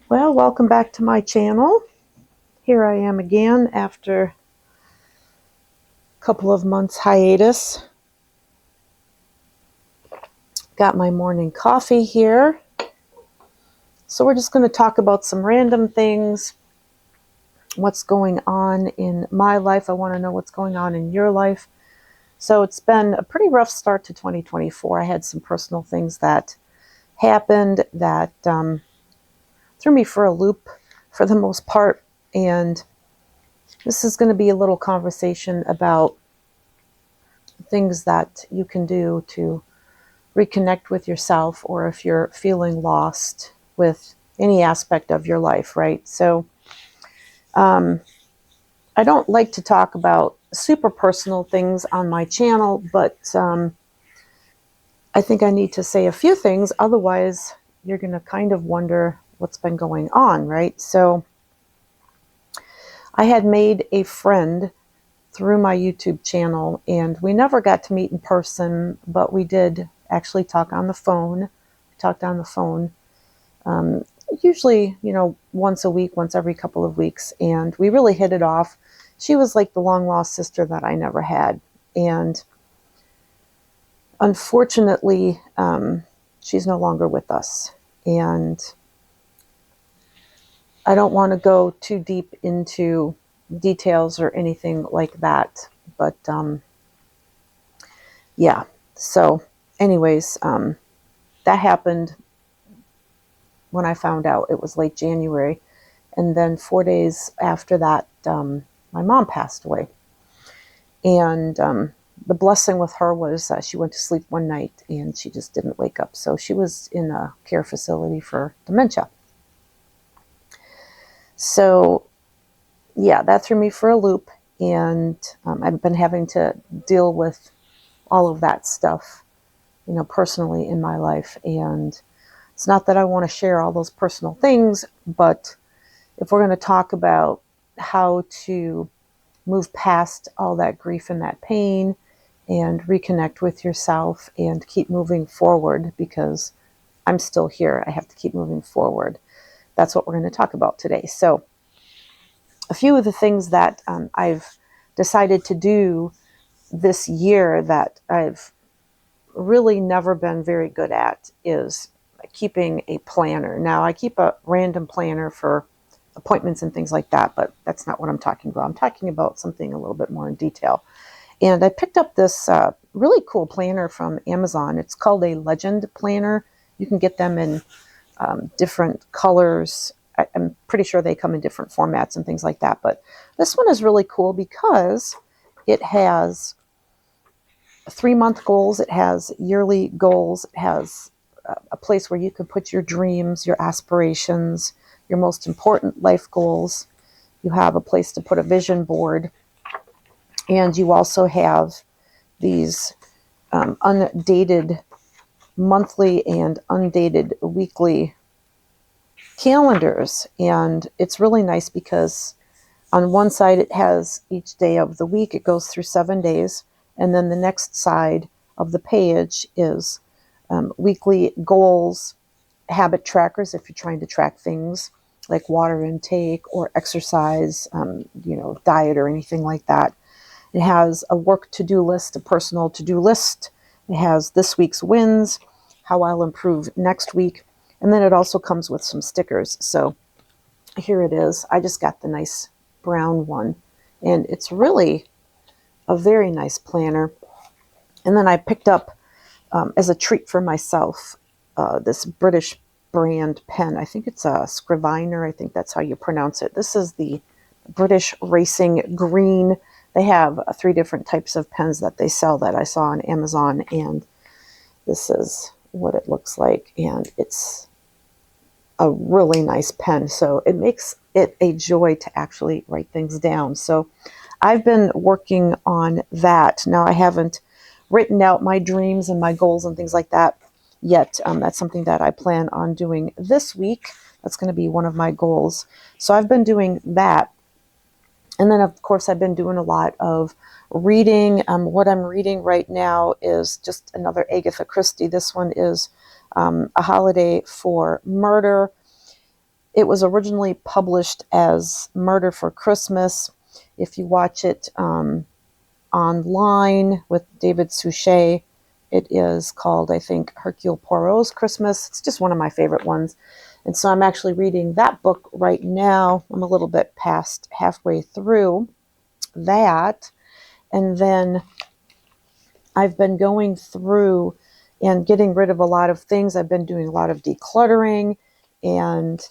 Well, welcome back to my channel. Here I am again after a couple of months hiatus. Got my morning coffee here. So we're just going to talk about some random things, what's going on in my life. I want to know what's going on in your life. So it's been a pretty rough start to 2024. I had some personal things that happened that threw me for a loop for the most part. And this is going to be a little conversation about things that you can do to reconnect with yourself, or if you're feeling lost with any aspect of your life, right? So I don't like to talk about super personal things on my channel, but I think I need to say a few things. Otherwise, you're going to kind of wonder what's been going on, right? So I had made a friend through my YouTube channel, and we never got to meet in person, but we did actually talk on the phone. We talked on the phone usually, once a week, once every couple of weeks, and we really hit it off. She was like the long lost sister that I never had, and unfortunately, she's no longer with us. And I don't want to go too deep into details or anything like that, but yeah. So anyways, that happened when I found out. It was late January. And then 4 days after that, my mom passed away. And the blessing with her was she went to sleep one night and she just didn't wake up. So she was in a care facility for dementia. So yeah, that threw me for a loop. And I've been having to deal with all of that stuff, personally in my life. And it's not that I want to share all those personal things, but if we're going to talk about how to move past all that grief and that pain and reconnect with yourself and keep moving forward, because I'm still here, I have to keep moving forward. That's what we're going to talk about today. So a few of the things that I've decided to do this year that I've really never been very good at is keeping a planner. Now, I keep a random planner for appointments and things like that, but that's not what I'm talking about. I'm talking about something a little bit more in detail. And I picked up this really cool planner from Amazon. It's called a Legend planner. You can get them in different colors. I'm pretty sure they come in different formats and things like that. But this one is really cool because it has 3-month goals. It has yearly goals. It has a place where you can put your dreams, your aspirations, your most important life goals. You have a place to put a vision board. And you also have these undated monthly and undated weekly calendars. And it's really nice because on one side it has each day of the week. It goes through 7 days. And then the next side of the page is weekly goals, habit trackers if you're trying to track things like water intake or exercise, diet or anything like that. It has a work to-do list, a personal to-do list. It has this week's wins, how I'll improve next week. And then it also comes with some stickers. So here it is. I just got the nice brown one. And it's really a very nice planner. And then I picked up, as a treat for myself, this British brand pen. I think it's a Scrivener. I think that's how you pronounce it. This is the British Racing Green. They have 3 different types of pens that they sell that I saw on Amazon, and this is what it looks like. And it's a really nice pen. So it makes it a joy to actually write things down. So I've been working on that. Now, I haven't written out my dreams and my goals and things like that yet. That's something that I plan on doing this week. That's going to be one of my goals. So I've been doing that. And then, of course, I've been doing a lot of reading. What I'm reading right now is just another Agatha Christie. This one is A Holiday for Murder. It was originally published as Murder for Christmas. If you watch it online with David Suchet, it is called, I think, Hercule Poirot's Christmas. It's just one of my favorite ones. And so I'm actually reading that book right now. I'm a little bit past halfway through that. And then I've been going through and getting rid of a lot of things. I've been doing a lot of decluttering and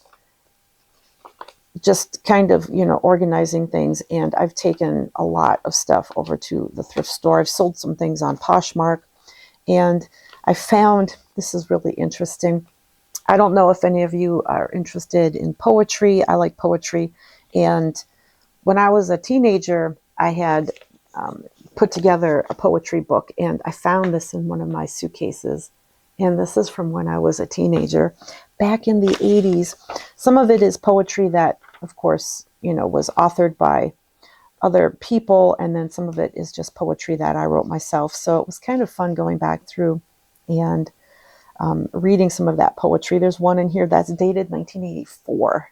just kind of, organizing things. And I've taken a lot of stuff over to the thrift store. I've sold some things on Poshmark. And I found, this is really interesting. I don't know if any of you are interested in poetry. I like poetry. And when I was a teenager, I had put together a poetry book, and I found this in one of my suitcases. And this is from when I was a teenager, back in the 80s. Some of it is poetry that, of course, was authored by other people, and then some of it is just poetry that I wrote myself. So it was kind of fun going back through and reading some of that poetry. There's one in here that's dated 1984,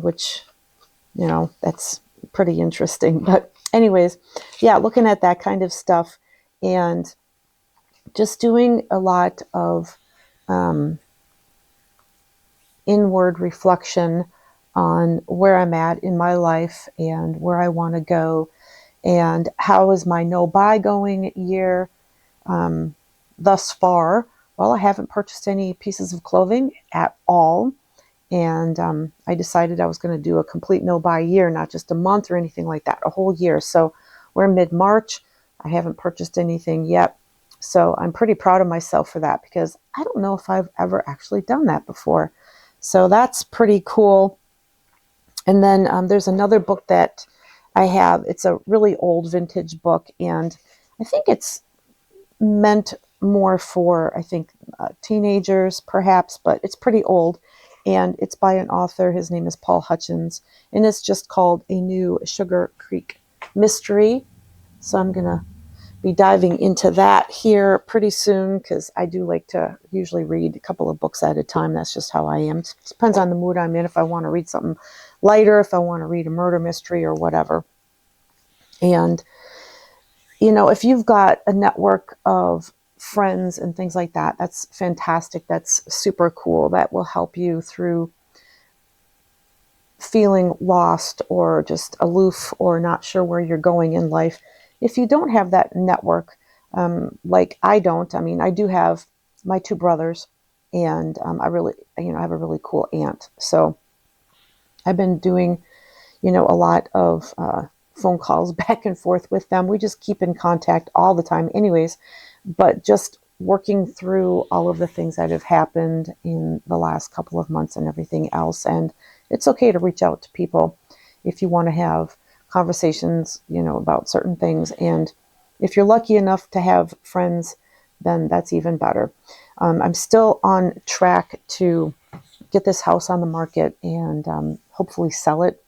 which, that's pretty interesting. But anyways, yeah, looking at that kind of stuff and just doing a lot of inward reflection on where I'm at in my life and where I want to go, and how is my no-buy going year thus far. Well, I haven't purchased any pieces of clothing at all, and I decided I was going to do a complete no-buy year, not just a month or anything like that, a whole year. So we're mid-March. I haven't purchased anything yet, so I'm pretty proud of myself for that, because I don't know if I've ever actually done that before. So that's pretty cool. And then there's another book that I have. It's a really old vintage book, and I think it's meant more for, teenagers perhaps, but it's pretty old. And it's by an author. His name is Paul Hutchins, and it's just called A New Sugar Creek Mystery. So I'm going to be diving into that here pretty soon, because I do like to usually read a couple of books at a time. That's just how I am. It depends on the mood I'm in, if I want to read something lighter, if I want to read a murder mystery or whatever. And, if you've got a network of friends and things like that, that's fantastic. That's super cool. That will help you through feeling lost or just aloof or not sure where you're going in life. If you don't have that network, like I don't, I do have my two brothers, and I really, I have a really cool aunt. So I've been doing, a lot of phone calls back and forth with them. We just keep in contact all the time anyways, but just working through all of the things that have happened in the last couple of months and everything else. And it's okay to reach out to people if you want to have conversations, about certain things. And if you're lucky enough to have friends, then that's even better. I'm still on track to get this house on the market and hopefully sell it.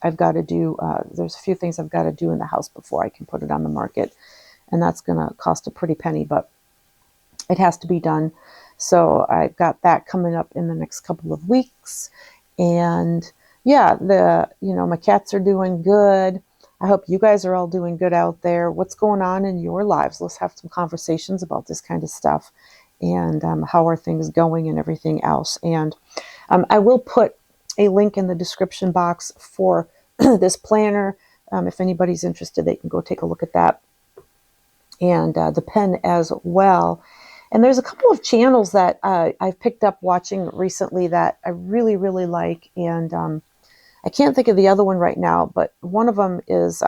I've got to do, there's a few things I've got to do in the house before I can put it on the market. And that's going to cost a pretty penny, but it has to be done. So I've got that coming up in the next couple of weeks. And yeah, my cats are doing good. I hope you guys are all doing good out there. What's going on in your lives? Let's have some conversations about this kind of stuff, and how are things going and everything else. And I will put a link in the description box for this planner. If anybody's interested, they can go take a look at that. And the pen as well. And there's a couple of channels that I've picked up watching recently that I really, really like. And I can't think of the other one right now, but one of them is,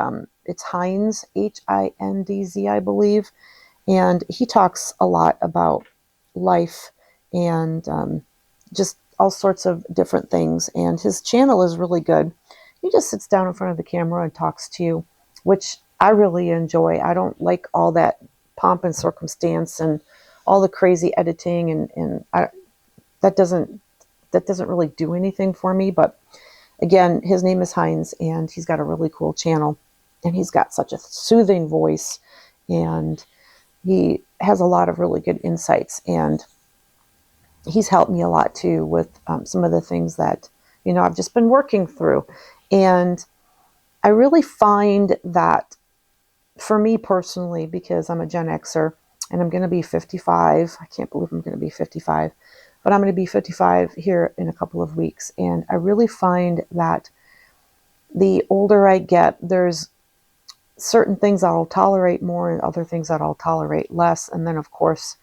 it's Hindz, Hindz, I believe. And he talks a lot about life and just all sorts of different things. And his channel is really good. He just sits down in front of the camera and talks to you, which I really enjoy. I don't like all that pomp and circumstance and all the crazy editing, and that doesn't really do anything for me. But again, his name is Hindz, and he's got a really cool channel, and he's got such a soothing voice, and he has a lot of really good insights, and he's helped me a lot too with some of the things that I've just been working through. And I really find that for me personally, because I'm a Gen Xer and I'm going to be 55, I can't believe I'm going to be 55, but I'm going to be 55 here in a couple of weeks. And I really find that the older I get, there's certain things I'll tolerate more and other things that I'll tolerate less. And then, of course,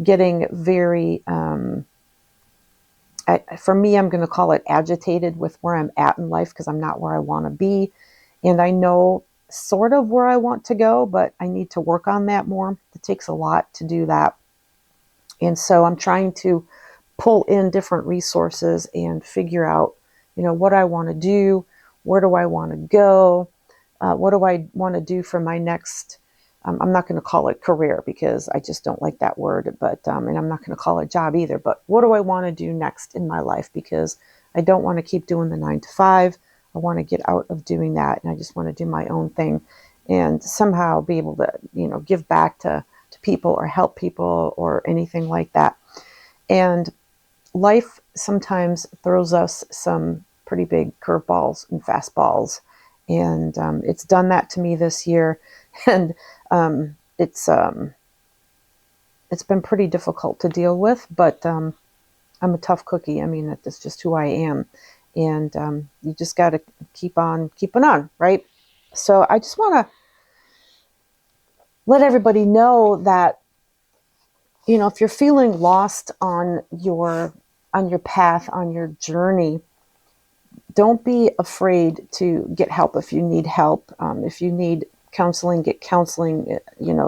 getting very, for me, I'm going to call it agitated with where I'm at in life because I'm not where I want to be. And I know sort of where I want to go, but I need to work on that more. It takes a lot to do that. And so I'm trying to pull in different resources and figure out, what I want to do, where do I want to go, what do I want to do for my next, I'm not going to call it career because I just don't like that word, but, and I'm not going to call it job either, but what do I want to do next in my life? Because I don't want to keep doing the 9 to 5. I want to get out of doing that. And I just want to do my own thing and somehow be able to, give back to people or help people or anything like that. And life sometimes throws us some pretty big curveballs and fastballs. And it's done that to me this year. And it's been pretty difficult to deal with, but I'm a tough cookie. I mean, that's just who I am. And you just got to keep on keeping on, right? So I just want to let everybody know that, if you're feeling lost on your path, on your journey, don't be afraid to get help if you need help. If you need counseling, get counseling.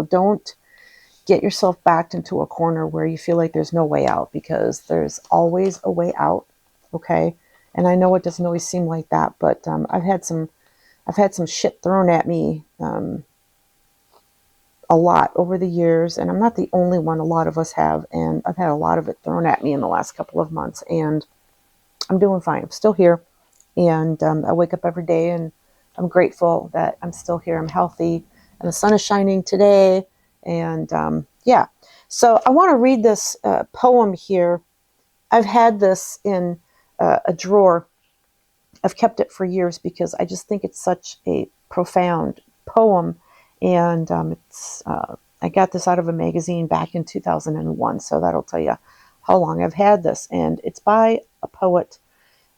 Don't get yourself backed into a corner where you feel like there's no way out, because there's always a way out. Okay. And I know it doesn't always seem like that, but I've had some shit thrown at me a lot over the years, and I'm not the only one. A lot of us have, and I've had a lot of it thrown at me in the last couple of months, and I'm doing fine. I'm still here, and I wake up every day, and I'm grateful that I'm still here. I'm healthy, and the sun is shining today, and yeah. So I want to read this poem here. I've had this in a drawer. I've kept it for years because I just think it's such a profound poem. And I got this out of a magazine back in 2001. So that'll tell you how long I've had this. And it's by a poet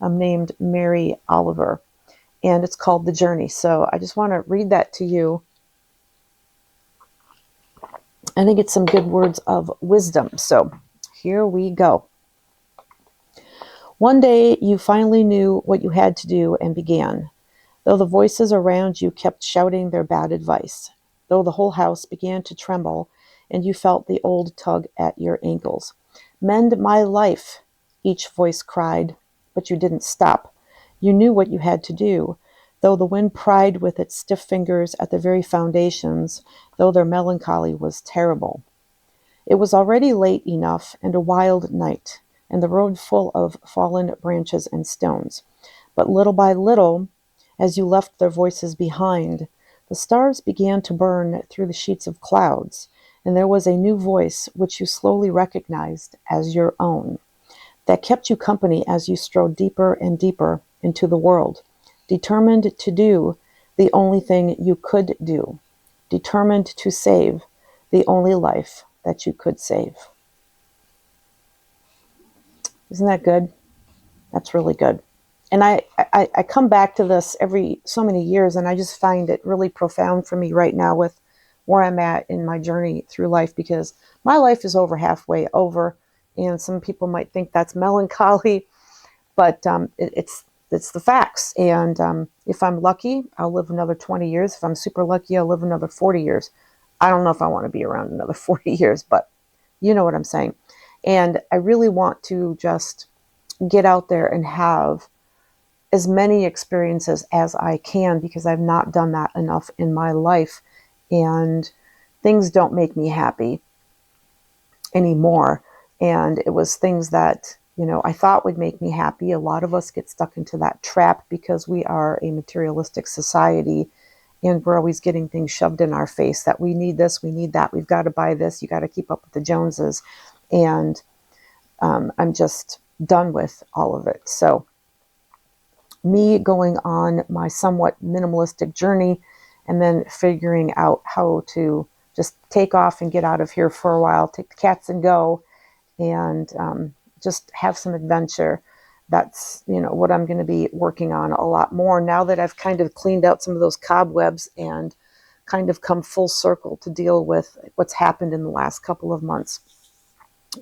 named Mary Oliver. And it's called The Journey. So I just want to read that to you. I think it's some good words of wisdom. So here we go. One day you finally knew what you had to do and began, though the voices around you kept shouting their bad advice, though the whole house began to tremble and you felt the old tug at your ankles. Mend my life, each voice cried, but you didn't stop. You knew what you had to do, though the wind pried with its stiff fingers at the very foundations, though their melancholy was terrible. It was already late enough and a wild night, and the road full of fallen branches and stones. But little by little, as you left their voices behind, the stars began to burn through the sheets of clouds, and there was a new voice which you slowly recognized as your own, that kept you company as you strode deeper and deeper into the world, determined to do the only thing you could do, determined to save the only life that you could save. Isn't that good? That's really good. And I come back to this every so many years, and I just find it really profound for me right now with where I'm at in my journey through life, because my life is over halfway over, and some people might think that's melancholy, but it's the facts. And if I'm lucky, I'll live another 20 years. If I'm super lucky, I'll live another 40 years. I don't know if I want to be around another 40 years, but you know what I'm saying. And I really want to just get out there and have as many experiences as I can, because I've not done that enough in my life, and things don't make me happy anymore. And it was things that, I thought would make me happy. A lot of us get stuck into that trap because we are a materialistic society, and we're always getting things shoved in our face that we need this, we need that, we've got to buy this, you got to keep up with the Joneses. And I'm just done with all of it. So me going on my somewhat minimalistic journey and then figuring out how to just take off and get out of here for a while, take the cats and go, and just have some adventure. That's, what I'm going to be working on a lot more now that I've kind of cleaned out some of those cobwebs and kind of come full circle to deal with what's happened in the last couple of months.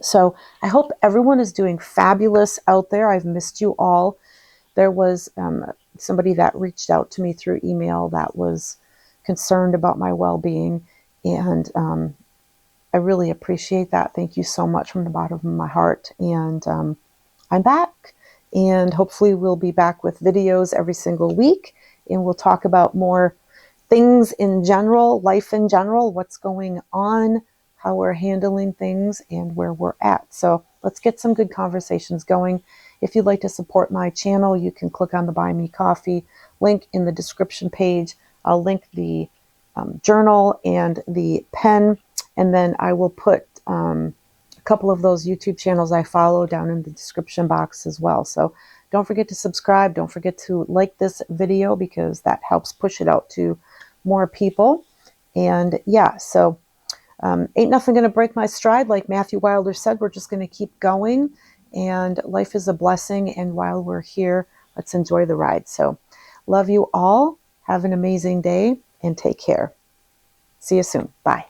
So I hope everyone is doing fabulous out there. I've missed you all. There was somebody that reached out to me through email that was concerned about my well-being, and I really appreciate that. Thank you so much from the bottom of my heart. And I'm back, and hopefully we'll be back with videos every single week, and we'll talk about more things in general, life in general, what's going on, how we're handling things, and where we're at. So let's get some good conversations going. If you'd like to support my channel, you can click on the Buy Me Coffee link in the description page. I'll link the journal and the pen, and then I will put a couple of those YouTube channels I follow down in the description box as well. So don't forget to subscribe. Don't forget to like this video, because that helps push it out to more people. And yeah, so ain't nothing going to break my stride. Like Matthew Wilder said, we're just going to keep going. And life is a blessing. And while we're here, let's enjoy the ride. So love you all. Have an amazing day and take care. See you soon. Bye.